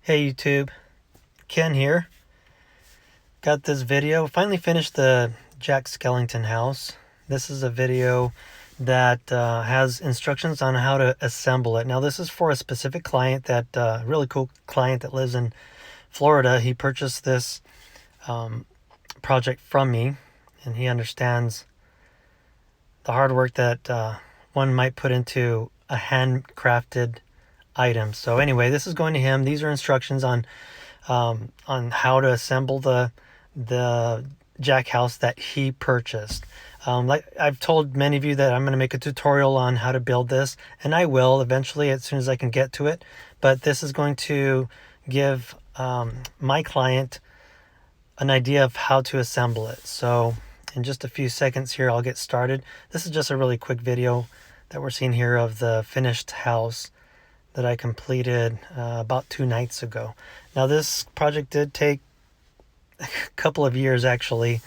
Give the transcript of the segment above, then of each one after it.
Hey YouTube, Ken here. Got this video. Finally finished the Jack Skellington house. This is a video that has instructions on how to assemble it. Now this is for a specific client, that really cool client that lives in Florida. He purchased this project from me, and he understands the hard work that one might put into a handcrafted item. So anyway, this is going to him. These are instructions on how to assemble the jack house that he purchased. Like I've told many of you that I'm going to make a tutorial on how to build this, and I will eventually as soon as I can get to it. But this is going to give my client an idea of how to assemble it. So in just a few seconds here, I'll get started. This is just a really quick video that we're seeing here of the finished house that I completed about 2 nights ago. Now this project did take a couple of years actually.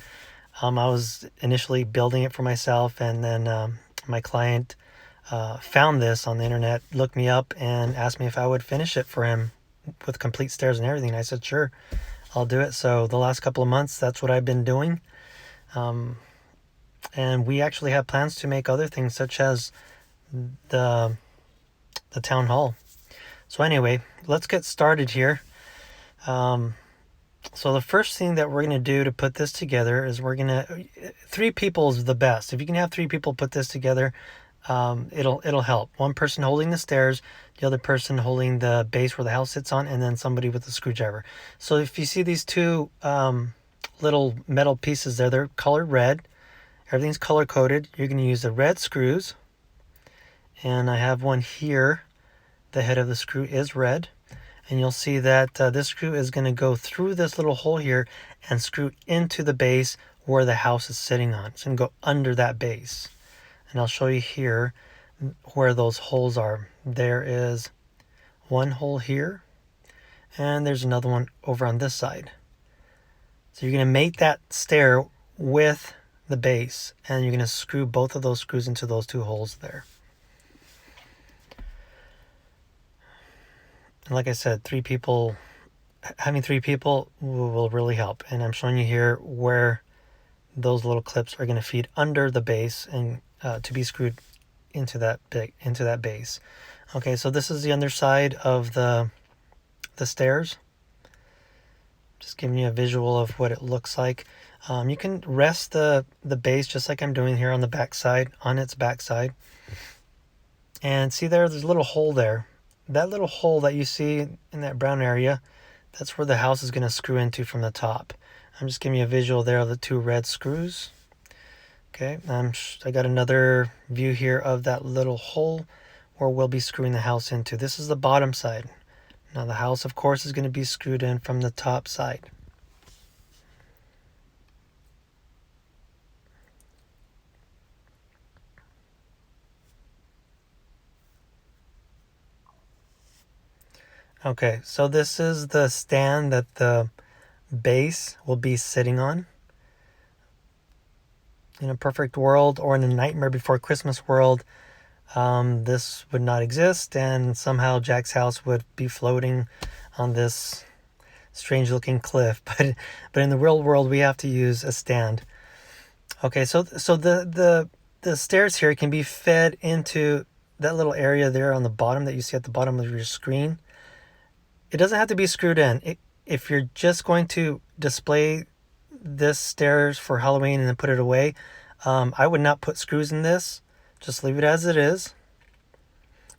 I was initially building it for myself, and then my client found this on the internet, looked me up, and asked me if I would finish it for him with complete stairs and everything. And I said, sure, I'll do it. So the last couple of months, that's what I've been doing. And we actually have plans to make other things, such as the town hall. So anyway, let's get started here. So the first thing that we're going to do to put this together is 3 people is the best. If you can have 3 people put this together, it'll help. One person holding the stairs, the other person holding the base where the house sits on, and then somebody with a screwdriver. So if you see these 2 little metal pieces there, they're colored red. Everything's color coded. You're going to use the red screws. And I have one here. The head of the screw is red. And you'll see that this screw is going to go through this little hole here and screw into the base where the house is sitting on. It's going to go under that base. And I'll show you here where those holes are. There is one hole here, and there's another one over on this side. So you're going to mate that stair with the base, and you're going to screw both of those screws into those 2 holes there. And like I said, having 3 people will really help. And I'm showing you here where those little clips are going to feed under the base and to be screwed into that base. Okay, so this is the underside of the stairs. Just giving you a visual of what it looks like. You can rest the base just like I'm doing here on the back side, on its back side. And see there's a little hole there. That little hole that you see in that brown area, that's where the house is going to screw into from the top. I'm just giving you a visual there of the 2 red screws. Okay, I got another view here of that little hole where we'll be screwing the house into. This is the bottom side. Now the house, of course, is going to be screwed in from the top side. Okay, so this is the stand that the base will be sitting on. In a perfect world, or in a Nightmare Before Christmas world, this would not exist, and somehow Jack's house would be floating on this strange looking cliff. But in the real world, we have to use a stand. Okay, so the stairs here can be fed into that little area there on the bottom that you see at the bottom of your screen. It doesn't have to be screwed in. If you're just going to display this stairs for Halloween and then put it away, I would not put screws in this. Just leave it as it is.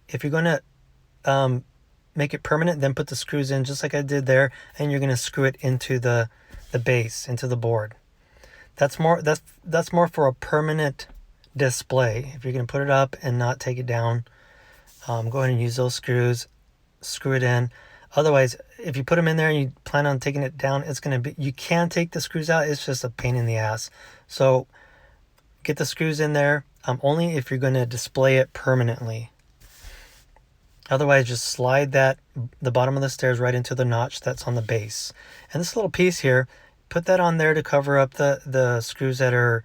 If you're going to make it permanent, then put the screws in just like I did there, and you're going to screw it into the base, into the board. That's more for a permanent display. If you're going to put it up and not take it down, go ahead and use those screws, screw it in. Otherwise, if you put them in there and you plan on taking it down, you can take the screws out. It's just a pain in the ass. So get the screws in there only if you're going to display it permanently. Otherwise, just slide the bottom of the stairs right into the notch that's on the base. And this little piece here, put that on there to cover up the screws that are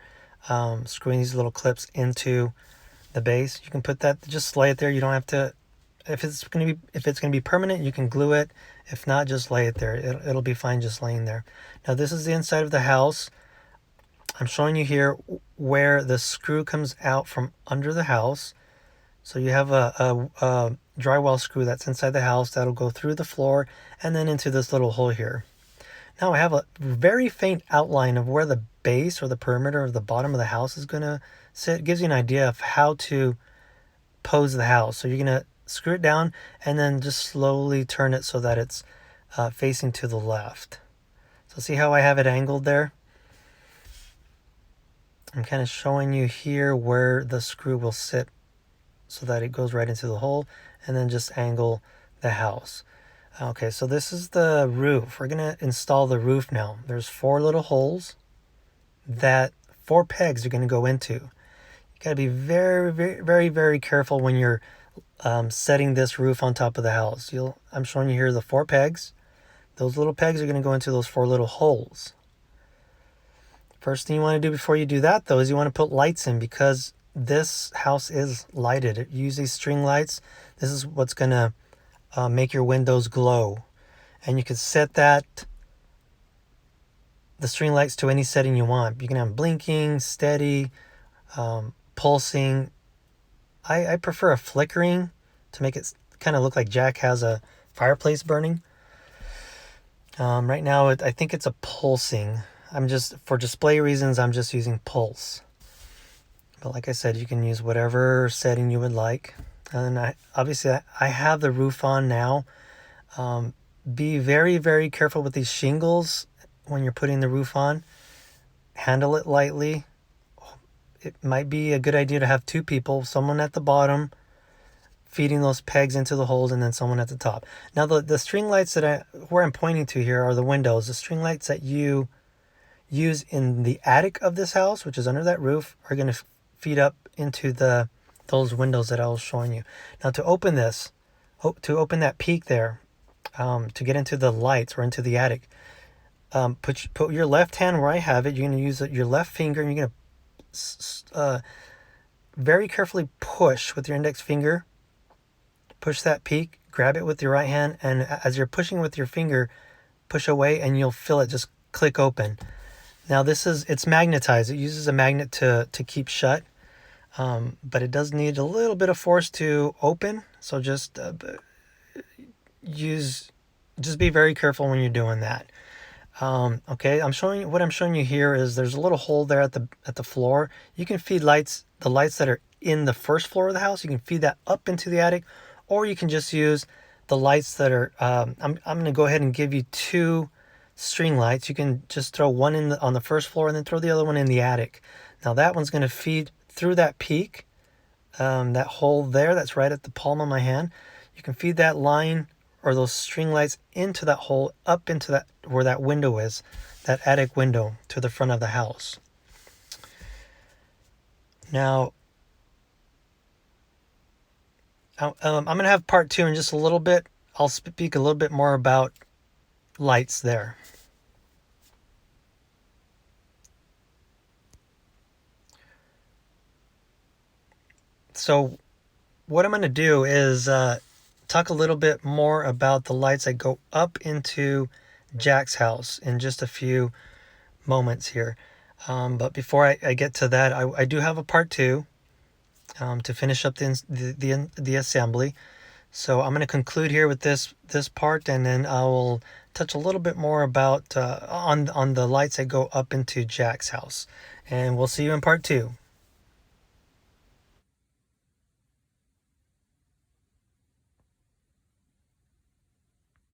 screwing these little clips into the base. You can put that, just slide it there. You don't have to if it's gonna be permanent, you can glue it. If not, just lay it there. It'll be fine just laying there. Now this is the inside of the house. I'm showing you here where the screw comes out from under the house. So you have a drywall screw that's inside the house that'll go through the floor and then into this little hole here. Now I have a very faint outline of where the base or the perimeter of the bottom of the house is going to sit. It gives you an idea of how to pose the house. So you're going to screw it down and then just slowly turn it so that it's facing to the left. So see how I have it angled there? I'm kind of showing you here where the screw will sit so that it goes right into the hole, and then just angle the house. Okay, so this is the roof. We're gonna install the roof now. There's 4 little holes that 4 pegs are gonna go into. You gotta be very, very, very, very careful when you're setting this roof on top of the house. I'm showing you here the 4 pegs. Those little pegs are gonna go into those 4 little holes. First thing you want to do before you do that, though, is you want to put lights in, because this house is lighted. It uses string lights. This is what's going to make your windows glow. And you can set the string lights to any setting you want. You can have blinking, steady, pulsing. I prefer a flickering to make it kind of look like Jack has a fireplace burning. Right now, I think it's a pulsing. For display reasons, I'm just using pulse. But like I said, you can use whatever setting you would like. And obviously I have the roof on now. Be very, very careful with these shingles when you're putting the roof on. Handle it lightly. It might be a good idea to have 2 people, someone at the bottom feeding those pegs into the holes, and then someone at the top. Now the string lights where I'm pointing to here are the windows. The string lights that you use in the attic of this house, which is under that roof, are going to feed up into those windows that I was showing you. Now to open this, to open that peak there, to get into the lights or into the attic, put your left hand where I have it. You're going to use your left finger, and you're going to very carefully push with your index finger. Push that peak, grab it with your right hand, and as you're pushing with your finger, push away, and you'll feel it just click open. Now it's magnetized. It uses a magnet to keep shut, but it does need a little bit of force to open. So just be very careful when you're doing that. Okay, what I'm showing you here is there's a little hole there at the floor. You can feed the lights that are in the first floor of the house. You can feed that up into the attic, or you can just use the lights that are. I'm going to go ahead and give you 2 string lights. You can just throw one on the first floor and then throw the other one in the attic. Now that one's going to feed through that peak, that hole there that's right at the palm of my hand. You can feed that line or those string lights into that hole, up into that where that window is, that attic window to the front of the house. Now I'm going to have part 2 in just a little bit. I'll speak a little bit more about lights there. So what I'm going to do is talk a little bit more about the lights that go up into Jack's house in just a few moments here. But before I get to that, I do have a part 2 to finish up the assembly. So I'm going to conclude here with this part, and then I will touch a little bit more about on the lights that go up into Jack's house. And we'll see you in part 2.